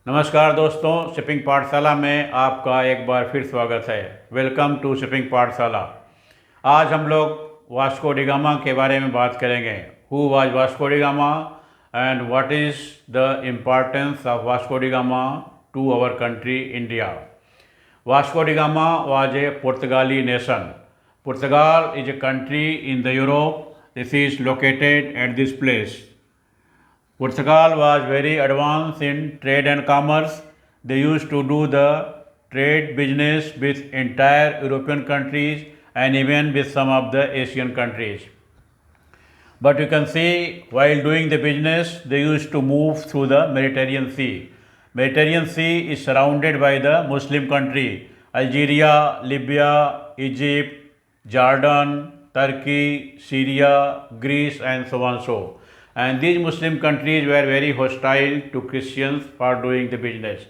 नमस्कार दोस्तों, शिपिंग पाठशाला में आपका एक बार फिर स्वागत है। वेलकम टू शिपिंग पाठशाला। आज हम लोग वास्को डी गामा के बारे में बात करेंगे। Who was Vasco da Gama and what is the importance of Vasco da Gama to our country India. Vasco da Gama was a Portugali nation. Portugal is a country in the Europe. This is located at this place. Portugal was very advanced in trade and commerce. They used to do the trade business with entire European countries and even with some of the Asian countries. But you can see while doing the business, they used to move through the Mediterranean Sea. Mediterranean Sea is surrounded by the Muslim country, Algeria, Libya, Egypt, Jordan, Turkey, Syria, Greece and so on so. And these Muslim countries were very hostile to Christians for doing the business.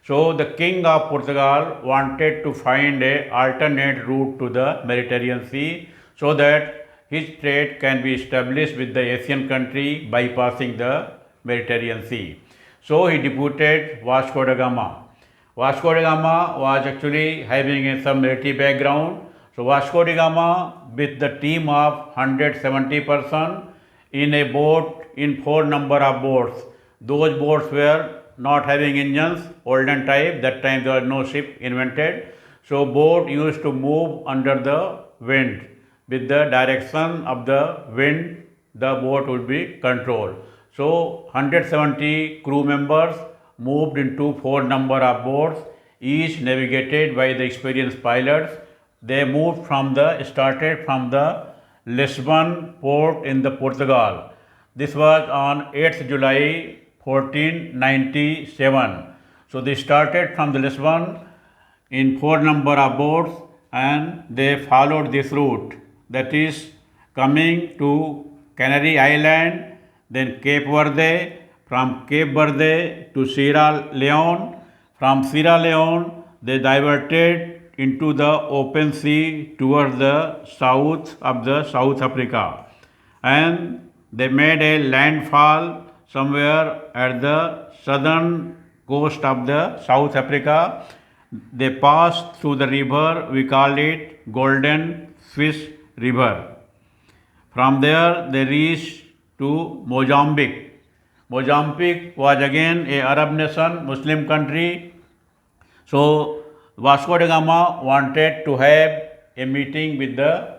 So the king of Portugal wanted to find an alternate route to the Mediterranean Sea so that his trade can be established with the Asian country bypassing the Mediterranean Sea. So he deputed Vasco da Gama. Vasco da Gama was actually having some military background. So Vasco da Gama with the team of 170 persons in a boat in 4 number of boats. Those boats were not having engines, olden type, that time there was no ship invented. So boat used to move under the wind. With the direction of the wind, the boat would be controlled. So 170 crew members moved into 4 number of boats, each navigated by the experienced pilots. They started from the Lisbon port in the Portugal. This was on 8th July 1497. So they started from the Lisbon in 4 number of boats and they followed this route, that is coming to Canary Island, then Cape Verde, from Cape Verde to Sierra Leone. From Sierra Leone, they diverted into the open sea towards the south of the South Africa. And they made a landfall somewhere at the southern coast of the South Africa. They passed through the river, we call it Golden Swiss River. From there, they reached to Mozambique. Mozambique was again a Arab nation, Muslim country. So Vasco da Gama wanted to have a meeting with the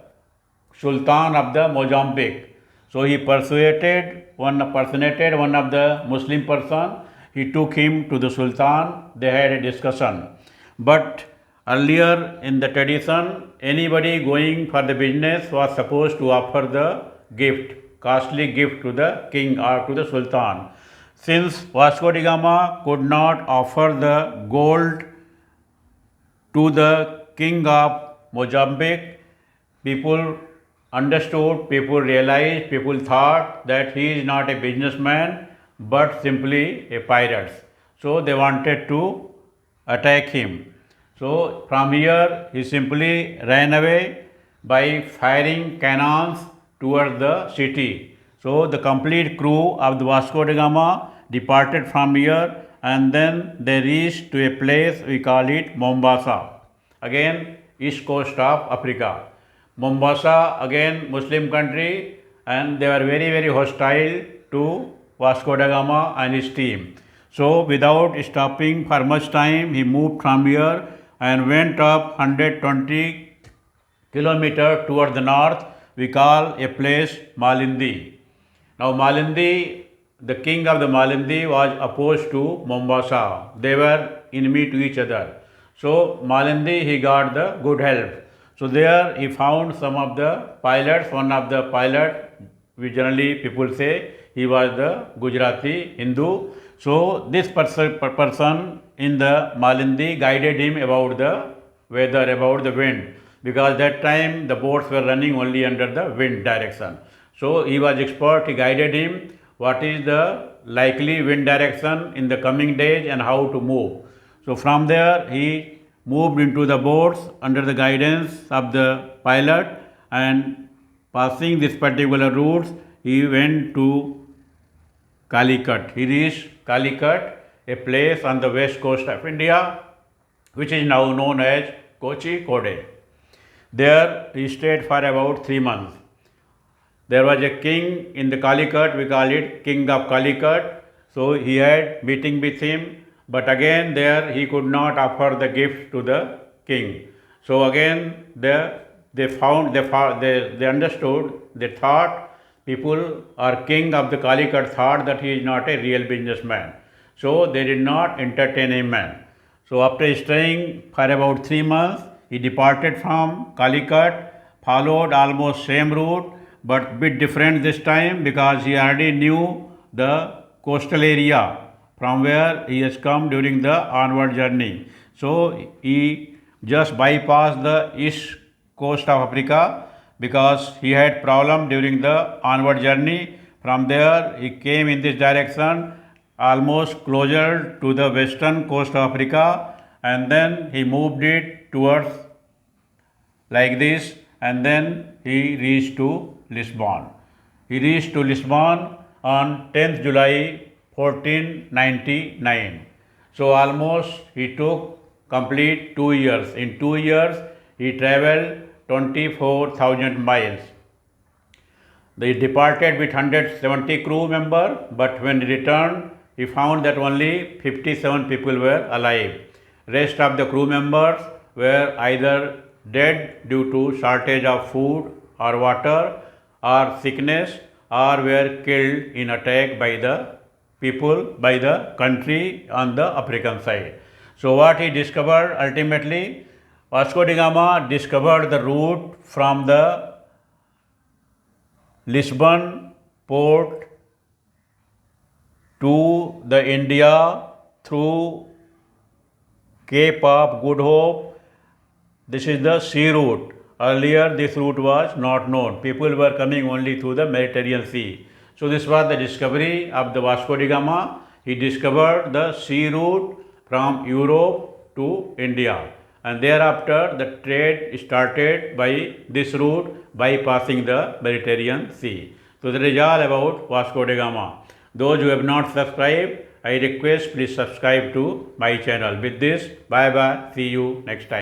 Sultan of the Mozambique. So he personated one of the Muslim person. He took him to the Sultan. They had a discussion. But earlier in the tradition, anybody going for the business was supposed to offer the gift, costly gift to the king or to the Sultan. Since Vasco da Gama could not offer the gold to the king of Mozambique, people understood, people realized, people thought that he is not a businessman but simply a pirate. So they wanted to attack him. So from here he simply ran away by firing cannons towards the city. So the complete crew of the Vasco da Gama departed from here and then they reached to a place we call it Mombasa. Again, east coast of Africa. Mombasa, again Muslim country, and they were very hostile to Vasco da Gama and his team. So without stopping for much time, he moved from here and went up 120 kilometers toward the north. We call a place Malindi. Now Malindi, the king of the Malindi was opposed to Mombasa. They were enemy to each other. So Malindi, he got the good help. So there he found some of the pilots. One of the pilot, we generally people say he was the Gujarati Hindu. So this person in the Malindi guided him about the weather, about the wind, because that time the boats were running only under the wind direction. So he was expert, he guided him what is the likely wind direction in the coming days and how to move. So from there he moved into the boats under the guidance of the pilot, and passing this particular route he went to Calicut. He reached Calicut, a place on the west coast of India, which is now known as Kozhikode. There he stayed for about 3 months. There was a king in the Calicut, we call it King of Calicut. So he had meeting with him, but again there he could not offer the gift to the king. So again they understood, they thought, people or king of the Calicut thought that he is not a real businessman. So they did not entertain him. So after staying for about 3 months, he departed from Calicut, followed almost same route, but bit different this time because he already knew the coastal area from where he has come during the onward journey. So he just bypassed the east coast of Africa because he had problem during the onward journey. From there he came in this direction almost closer to the western coast of Africa, and then he moved it towards like this, and then he reached to Lisbon. He reached to Lisbon on 10th July 1499. So almost he took complete 2 years. In 2 years he travelled 24,000 miles. They departed with 170 crew members, but when he returned, he found that only 57 people were alive. Rest of the crew members were either dead due to shortage of food or water or sickness, or were killed in attack by the people, by the country on the African side. So what he discovered ultimately, Vasco da Gama discovered the route from the Lisbon port to the India through Cape of Good Hope. This is the sea route. Earlier this route was not known. People were coming only through the Mediterranean Sea. So this was the discovery of the Vasco da Gama. He discovered the sea route from Europe to India, and thereafter the trade started by this route bypassing the Mediterranean Sea. So that is all about Vasco da Gama. Those who have not subscribed, I request please subscribe to my channel. With this, bye bye. See you next time.